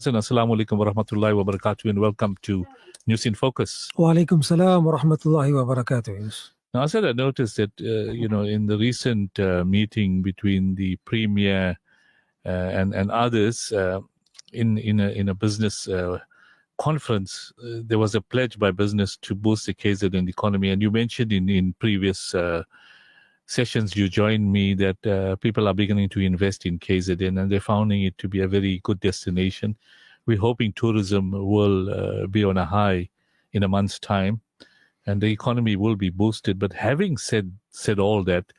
Assalamu alaikum wa rahmatullahi wa barakatuh, and welcome to News in Focus. Wa alaikum salam wa rahmatullahi wa barakatuh. Now, I noticed that, in the recent meeting between the Premier and others in a business conference, there was a pledge by business to boost the KZN economy. And you mentioned in previous sessions you joined me that people are beginning to invest in KZN and they're finding it to be a very good destination. We're hoping tourism will be on a high in a month's time and the economy will be boosted. But having said all that,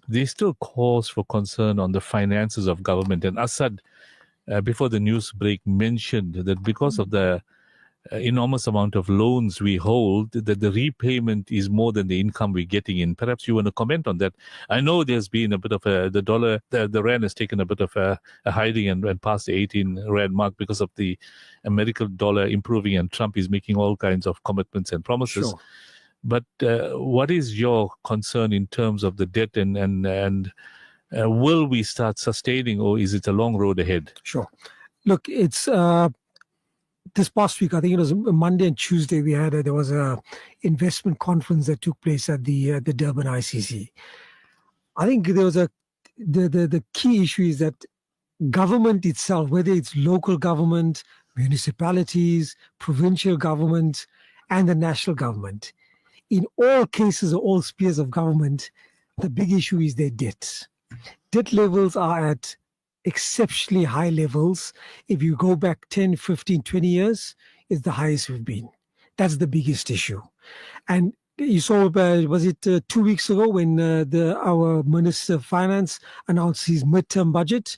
there's still cause for concern on the finances of government. And Assad, before the news break, mentioned that because of the enormous amount of loans we hold, that the repayment is more than the income we're getting in. Perhaps you want to comment on that. I know there's been a bit of the rand has taken a bit of a hiding and passed the 18 rand mark because of the American dollar improving, and Trump is making all kinds of commitments and promises. Sure. But what is your concern in terms of the debt and will we start sustaining, or is it a long road ahead? Sure. Look, it's this past week, I think it was Monday and Tuesday, there was a investment conference that took place at the Durban ICC. I think there was the key issue is that government itself, whether it's local government, municipalities, provincial government, and the national government, in all cases or all spheres of government, the big issue is their debt. Debt levels are at exceptionally high levels. If you go back 10, 15, 20 years, it's the highest we've been. That's the biggest issue. And you saw, was it 2 weeks ago when our Minister of Finance announced his midterm budget?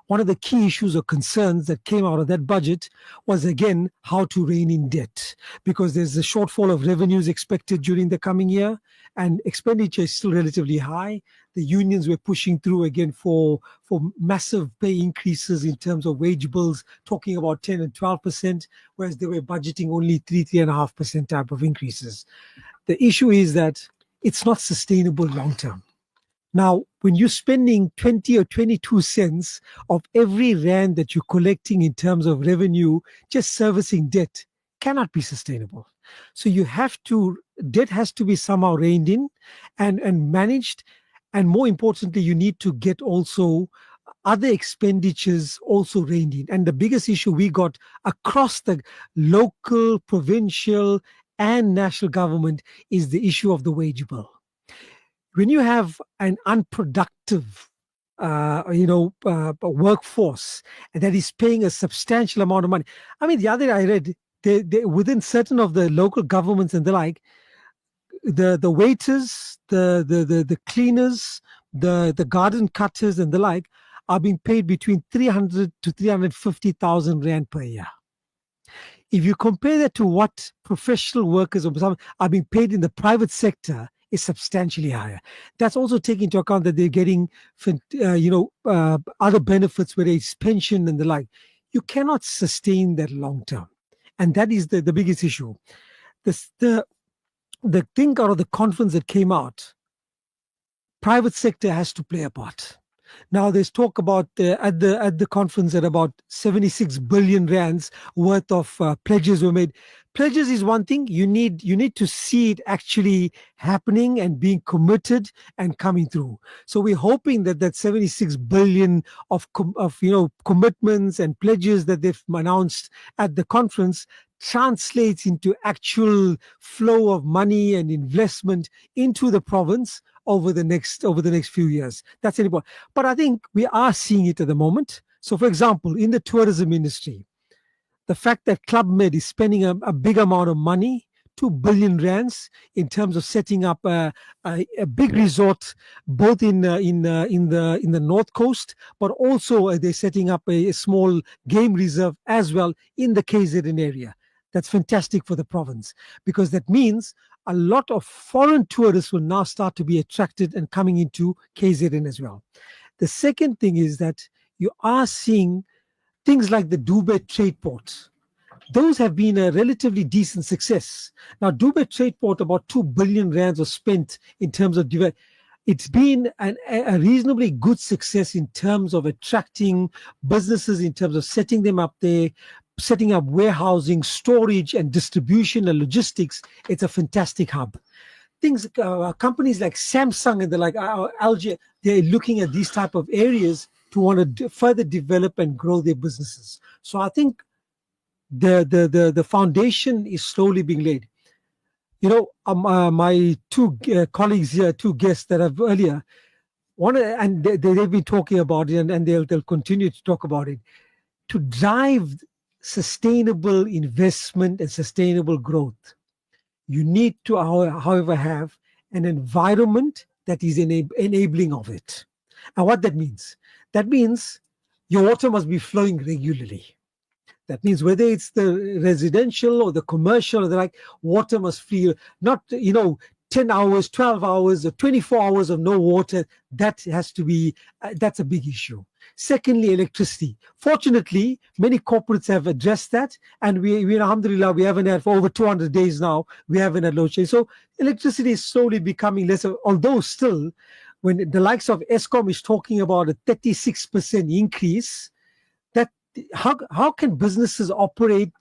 One of the key issues or concerns that came out of that budget was, again, how to rein in debt, because there's a shortfall of revenues expected during the coming year and expenditure is still relatively high. The unions were pushing through again for massive pay increases in terms of wage bills, talking about 10 and 12%, whereas they were budgeting only 3.5% type of increases. The issue is that it's not sustainable long term. Now, when you're spending 20 or 22 cents of every rand that you're collecting in terms of revenue, just servicing debt cannot be sustainable. So debt has to be somehow reined in and managed. And more importantly, you need to get also other expenditures also reined in. And the biggest issue we got across the local, provincial, and national government is the issue of the wage bill. When you have an unproductive, workforce and that is paying a substantial amount of money. I mean, the other day I read, they within certain of the local governments and the like, the waiters, the cleaners, the garden cutters and the like are being paid between 300 to 350,000 rand per year. If you compare that to what professional workers are being paid in the private sector, is substantially higher. That's also taking into account that they're getting, other benefits, whether it's pension and the like. You cannot sustain that long term, and that is the biggest issue. The thing out of the conference that came out, private sector has to play a part. Now there's talk about at the conference that about 76 billion rands worth of pledges were made. Pledges is one thing. You need to see it actually happening and being committed and coming through. So we're hoping that 76 billion of commitments and pledges that they've announced at the conference translates into actual flow of money and investment into the province over the next few years. That's important. But I think we are seeing it at the moment. So, for example, in the tourism industry, the fact that Club Med is spending a big amount of money, 2 billion rands, in terms of setting up a big resort, both in the North Coast, but also they're setting up a small game reserve as well in the KZN area. That's fantastic for the province, because that means a lot of foreign tourists will now start to be attracted and coming into KZN as well. The second thing is that you are seeing things like the Dubai Trade Port. Those have been a relatively decent success. Now, Dubai Trade Port, about 2 billion rands was spent in terms of it's been a reasonably good success in terms of attracting businesses, in terms of setting them up there, setting up warehousing, storage, and distribution and logistics. It's a fantastic hub. Things, companies like Samsung and the like, LG, they're looking at these type of areas to want to further develop and grow their businesses. So I think the foundation is slowly being laid. My two colleagues here, two guests that I've earlier, and they've been talking about it, and they'll continue to talk about it, to drive sustainable investment and sustainable growth. You need to, however, have an environment that is enabling of it. And what that means your water must be flowing regularly. That means whether it's the residential or the commercial or the like, water must flow, not, 10 hours, 12 hours, or 24 hours of no water. That has to be, that's a big issue. Secondly, electricity. Fortunately, many corporates have addressed that, and we alhamdulillah, we haven't had for over 200 days now, we haven't had load shedding. So electricity is slowly becoming less, although still, when the likes of Eskom is talking about a 36% increase, that how can businesses operate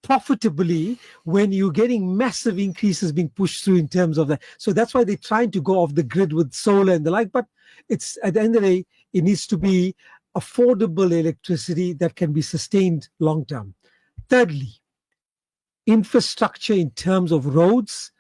profitably when you're getting massive increases being pushed through in terms of that? So that's why they're trying to go off the grid with solar and the like, but it's, at the end of the day, it needs to be affordable electricity that can be sustained long term. Thirdly, infrastructure in terms of roads,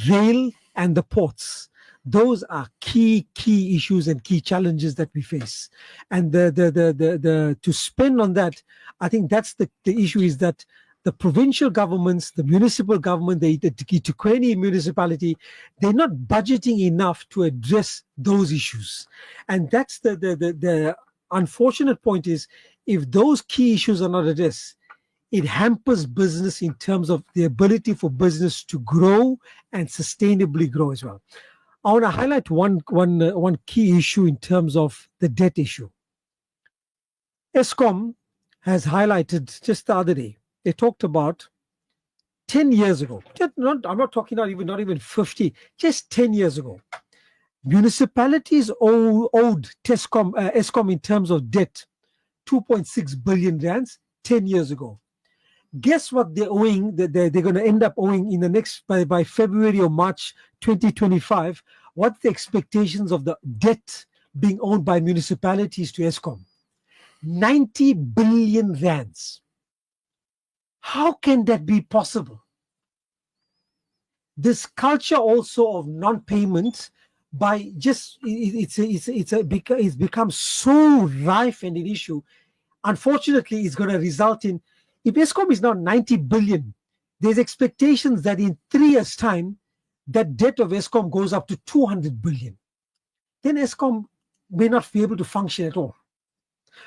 rail, and the ports. Those are key issues and key challenges that we face. And to spend on that, I think that's the issue, is that the provincial governments, the municipal government, the Ituqueni municipality, they're not budgeting enough to address those issues. And that's the unfortunate point, is if those key issues are not addressed, it hampers business in terms of the ability for business to grow and sustainably grow as well. I want to highlight one key issue in terms of the debt issue. Eskom has highlighted just the other day, they talked about 10 years ago, I'm not talking not even 50, just 10 years ago, municipalities owed Eskom in terms of debt 2.6 billion rands 10 years ago. Guess what they're owing, that they're going to end up owing in the next, by February or March 2025? What's the expectations of the debt being owned by municipalities to Eskom? 90 billion rands. How can that be possible? This culture also of non-payment, by just it's become so rife and an issue. Unfortunately, it's going to result in, if Eskom is now 90 billion, there's expectations that in 3 years' time, that debt of Eskom goes up to 200 billion. Then Eskom may not be able to function at all,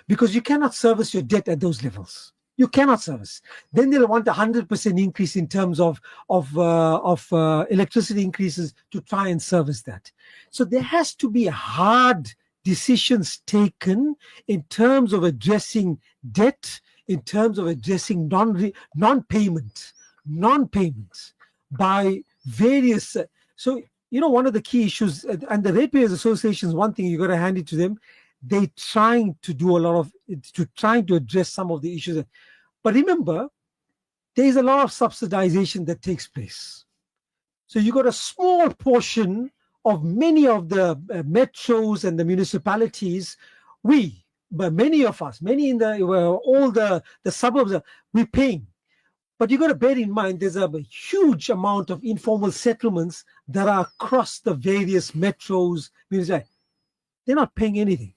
because you cannot service your debt at those levels. You cannot service. Then they'll want 100% increase in terms of electricity increases to try and service that. So there has to be hard decisions taken in terms of addressing debt, in terms of addressing non-payment by various. So, one of the key issues, and the Ratepayers Association, one thing you got to hand it to them, they're trying to do a lot of, trying to address some of the issues. But remember, there's a lot of subsidization that takes place. So you got a small portion of many of the metros and the municipalities, but many of us, many in all the suburbs, we're paying. But you got to bear in mind, there's a huge amount of informal settlements that are across the various metros. They're not paying anything.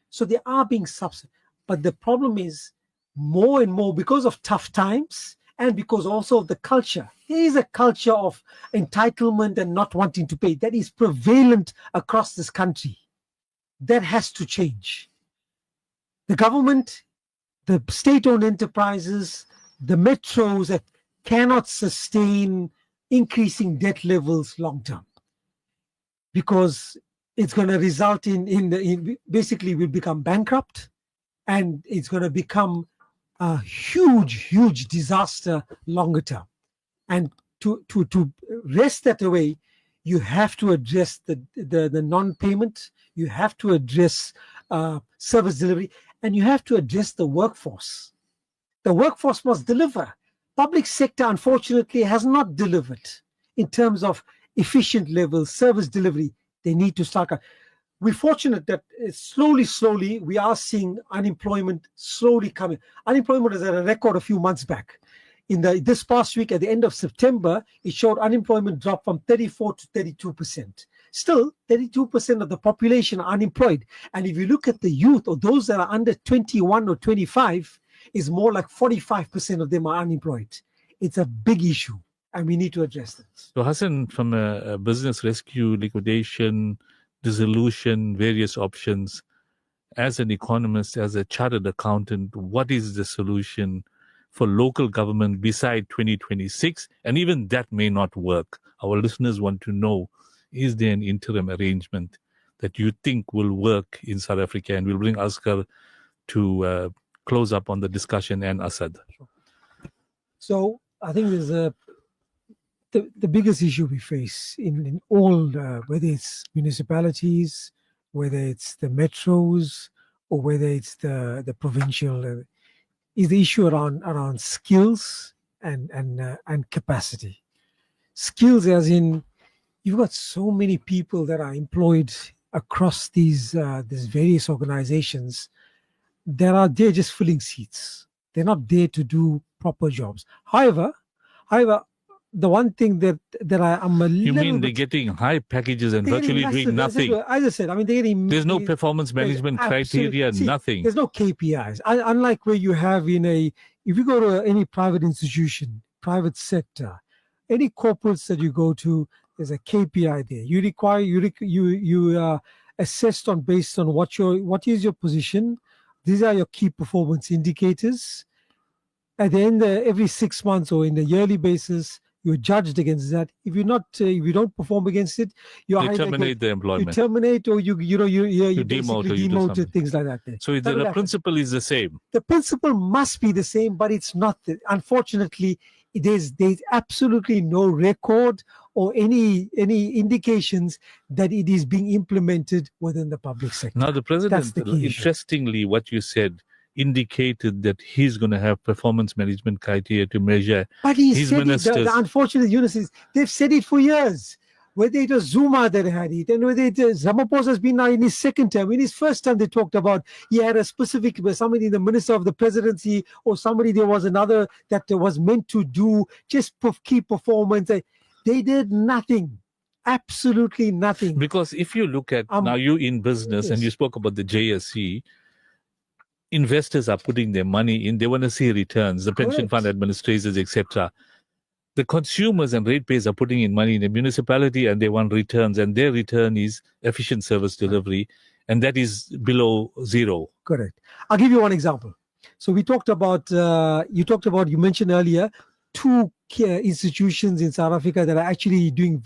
So they are being subsidized. But the problem is, more and more, because of tough times and because also of the culture, there is a culture of entitlement and not wanting to pay that is prevalent across this country. That has to change. The government, the state-owned enterprises, the metros that cannot sustain increasing debt levels long term, because it's going to result in basically we'll become bankrupt, and it's going to become a huge disaster longer term. And to wrest that away, You have to address the non-payment. You have to address service delivery, and you have to address the workforce. The workforce must deliver. Public sector, unfortunately, has not delivered in terms of efficient levels, service delivery. They need to start. We're fortunate that slowly, we are seeing unemployment slowly coming. Unemployment was at a record a few months back. This past week, at the end of September, it showed unemployment dropped from 34 to 32%. Still, 32% of the population are unemployed. And if you look at the youth, or those that are under 21 or 25, is more like 45% of them are unemployed. It's a big issue, and we need to address it. So Hassan, from a business rescue, liquidation, dissolution, various options, as an economist, as a chartered accountant, what is the solution for local government beside 2026? And even that may not work. Our listeners want to know, is there an interim arrangement that you think will work in South Africa? And we'll bring Asghar to close up on the discussion, and Asad. So I think there's the biggest issue we face in all, whether it's municipalities, whether it's the metros, or whether it's the provincial, is the issue around skills and capacity. Skills, as in, you've got so many people that are employed across these various organizations that are there just filling seats. They're not there to do proper jobs. However, the one thing that I'm a little You mean they're getting high packages and virtually doing nothing? As I said, I mean, there's no performance management criteria, nothing. There's no KPIs. Unlike where you have if you go to any private institution, private sector, any corporates that you go to, there's a KPI there. You require you assessed based on what is your position. These are your key performance indicators. At the end, every 6 months or in a yearly basis, you're judged against that. If if you don't perform against it, you terminate the employment. You terminate, or you demote, things like that. So the principle is the same. The principle must be the same, but it's not. Unfortunately, there's absolutely no record or any indications that it is being implemented within the public sector. Now, the president, interestingly, what you said, indicated that he's going to have performance management criteria to measure his ministers. The unfortunate Yunus is they've said it for years. Whether it was Zuma that had it, and whether it is Ramaphosa has been now in his second term. In his first term, they talked about he had a specific, somebody, the minister of the presidency, or somebody, there was another that was meant to do just key performance. They did nothing. Absolutely nothing. Because if you look at, now you in business, yes, and you spoke about the JSE, investors are putting their money in, they want to see returns, the pension fund administrators, etc. The consumers and ratepayers are putting in money in the municipality and they want returns, and their return is efficient service delivery, and that is below zero. Correct. I'll give you one example. So we talked about, you mentioned earlier, two institutions in South Africa that are actually do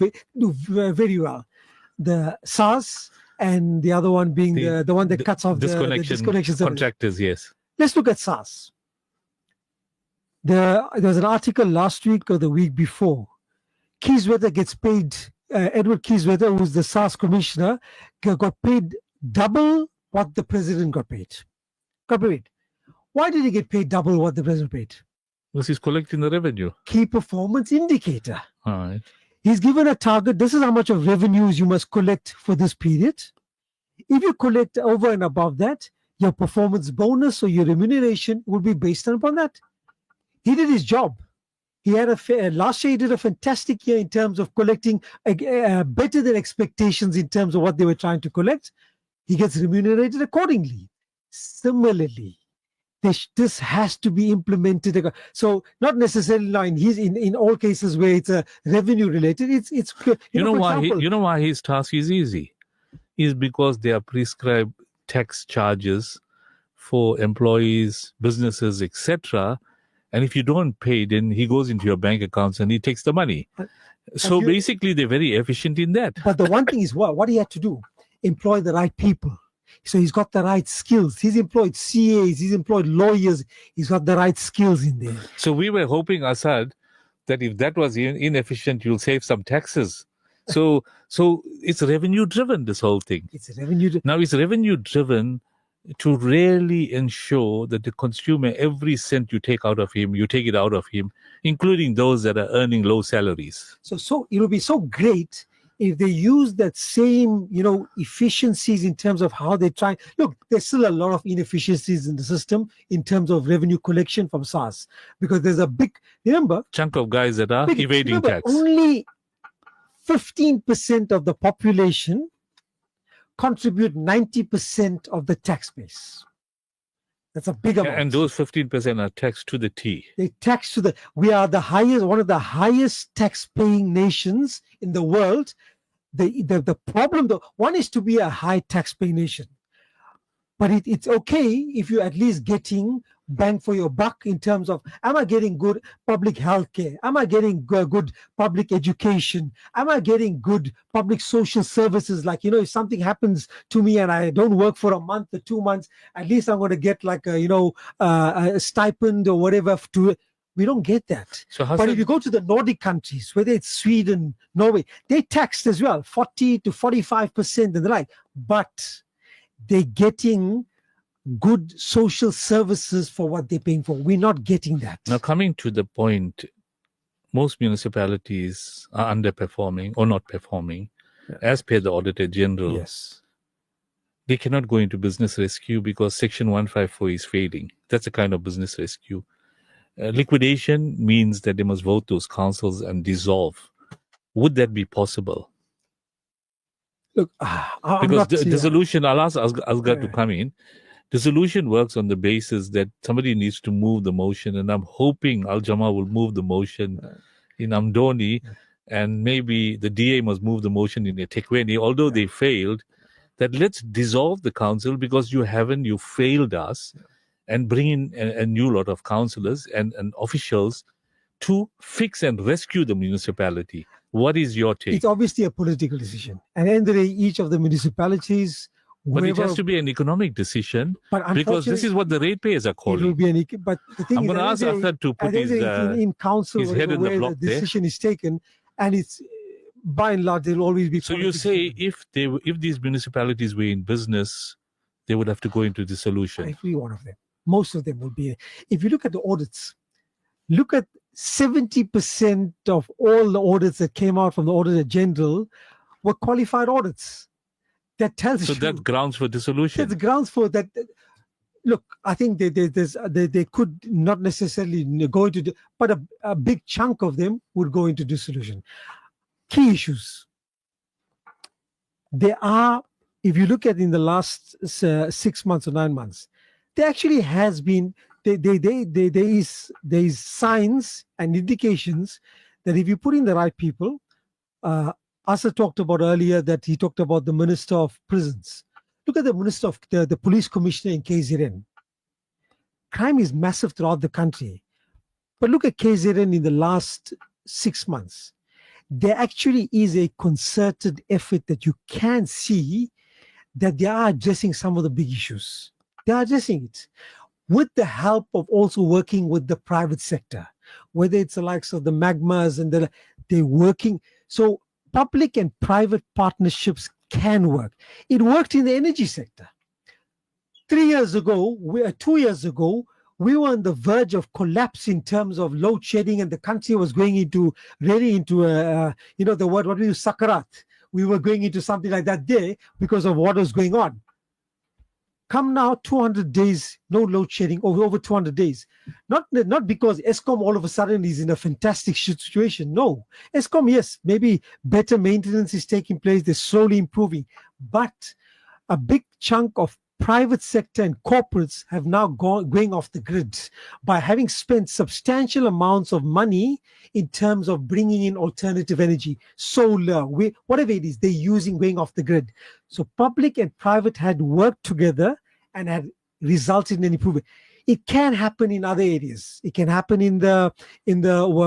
very well. The SARS, and the other one being the one that cuts off the disconnection contractors, yes. Let's look at SARS. There was an article last week or the week before. Kieswetter gets paid, Edward Kieswetter, who's the SARS commissioner, got paid double what the president got paid. Why did he get paid double what the president paid? Because he's collecting the revenue. Key performance indicator. All right. He's given a target. This is how much of revenues you must collect for this period. If you collect over and above that, your performance bonus or your remuneration will be based upon that. He did his job. He had last year he did a fantastic year in terms of collecting better than expectations in terms of what they were trying to collect. He gets remunerated accordingly. Similarly, this has to be implemented. So not necessarily in all cases where it's revenue related. It's you know why his task is easy, is because there are prescribed tax charges for employees, businesses, etc. And if you don't pay, then he goes into your bank accounts and he takes the money. So basically, they're very efficient in that. But the one thing is what he had to do: employ the right people. So he's got the right skills. He's employed CAs, he's employed lawyers, he's got the right skills in there. So we were hoping, Asad, that if that was inefficient, you'll save some taxes. So it's revenue driven, this whole thing. It's revenue. Now it's revenue driven to really ensure that the consumer, every cent you take out of him, you take it out of him, including those that are earning low salaries. So it would be so great if they use that same, efficiencies in terms of how they try. Look, there's still a lot of inefficiencies in the system in terms of revenue collection from SARS, because there's a big, chunk of guys that are evading tax. Only 15% of the population contribute 90% of the tax base. That's a big amount. And those 15% are taxed to the T. They tax to we are one of the highest tax-paying nations in the world. The problem, though, one is to be a high tax-paying nation. But it's okay if you're at least getting bang for your buck in terms of, am I getting good public health care? Am I getting good public education? Am I getting good public social services? Like, if something happens to me and I don't work for a month or 2 months, at least I'm going to get like a stipend or whatever. We don't get that. But if you go to the Nordic countries, whether it's Sweden, Norway, they taxed as well, 40 to 45% and the like. But they're getting good social services for what they're paying for. We're not getting that. Now, coming to the point, most municipalities are underperforming or not performing, as per the Auditor General. Yes. They cannot go into business rescue because Section 154 is failing. That's a kind of business rescue. Liquidation means that they must vote those councils and dissolve. Would that be possible? Look, because the solution, I'll ask Asghar to come in. The solution works on the basis that somebody needs to move the motion, and I'm hoping Al Jama will move the motion in Amdoni, and maybe the DA must move the motion in eThekwini, although they failed, that let's dissolve the council because you failed us, and bring in a new lot of councillors and officials to fix and rescue the municipality. What is your take? It's obviously a political decision. And at the end of the day, each of the municipalities... But it has to be an economic decision, because this is what the ratepayers are calling. It will be but the thing I'm going to ask Akhtar to put in council his head in the block the decision is taken, and it's by and large there will always be. So you say if these municipalities were in business, they would have to go into dissolution. Every one of them, most of them will be. If you look at the audits, look at 70% of all the audits that came out from the Auditor General were qualified audits. That tells you. So that's grounds for dissolution. That's grounds for that. Look, I think they could not necessarily go into, but a big chunk of them would go into dissolution. Key issues. There are, if you look at in the last 6 months or 9 months, there actually has been there is signs and indications that if you put in the right people. Asa talked about earlier that he talked about the Minister of Prisons. Look at the Minister of the Police Commissioner in KZN. Crime is massive throughout the country. But look at KZN in the last 6 months. There actually is a concerted effort that you can see that they are addressing some of the big issues. They are addressing it with the help of also working with the private sector, whether it's the likes of the magmas and they're working. So public and private partnerships can work. It worked in the energy sector. 2 years ago, we were on the verge of collapse in terms of load shedding, and the country was going into the word, what we use, sakarat. We were going into something like that there because of what was going on. Come now, 200 days, no load shedding, over 200 days. Not because Eskom all of a sudden is in a fantastic situation. No. Eskom, yes, maybe better maintenance is taking place. They're slowly improving. But a big chunk of private sector and corporates have now going off the grid by having spent substantial amounts of money in terms of bringing in alternative energy, solar, whatever it is, they're using going off the grid. So public and private had worked together and had resulted in an improvement. It can happen in other areas. It can happen in the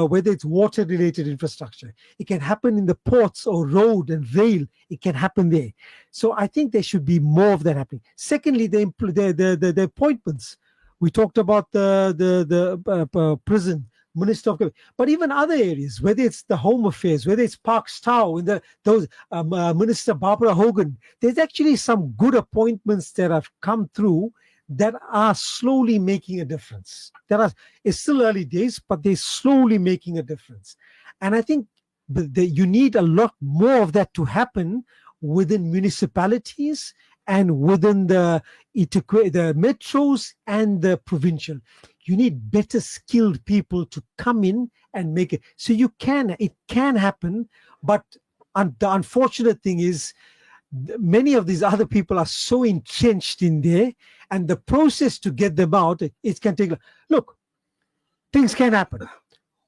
whether it's water related infrastructure. It can happen in the ports or road and rail. It can happen there. So I think there should be more of that happening. Secondly, the appointments. We talked about the prison, Minister of, but even other areas, whether it's the Home Affairs, whether it's Parks Tau, in those Minister Barbara Hogan, there's actually some good appointments that have come through that are slowly making a difference. It's still early days, but they're slowly making a difference. And I think you need a lot more of that to happen within municipalities and within the metros and the provincial. You need better skilled people to come in and make it. So it can happen, but the unfortunate thing is many of these other people are so entrenched in there, and the process to get them out, it can take. Look, things can happen.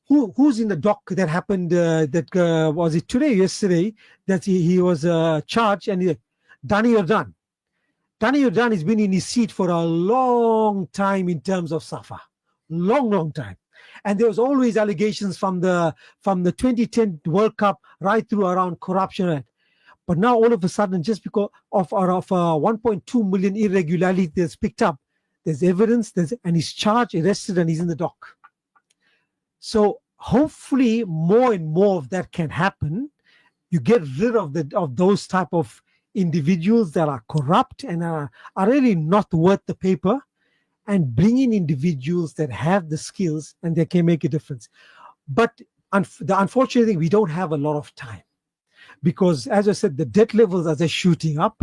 Who's in the dock that happened? Was it today, yesterday? That he was charged, and Danny Jordan. Danny Jordan has been in his seat for a long time in terms of SAFA, long time, and there was always allegations from the 2010 World Cup right through around corruption. But now all of a sudden, just because of 1.2 million irregularities that's picked up, there's evidence, and he's charged, arrested, and he's in the dock. So hopefully more and more of that can happen. You get rid of those type of individuals that are corrupt and are really not worth the paper, and bring in individuals that have the skills and they can make a difference. But the unfortunate thing, we don't have a lot of time, because as I said, the debt levels are just shooting up.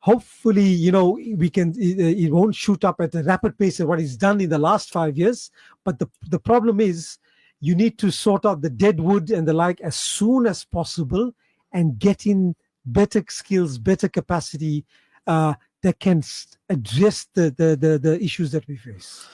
Hopefully, it won't shoot up at a rapid pace of what is done in the last 5 years. But the problem is, you need to sort out the deadwood and the like as soon as possible, and get in better skills, better capacity that can address the issues that we face.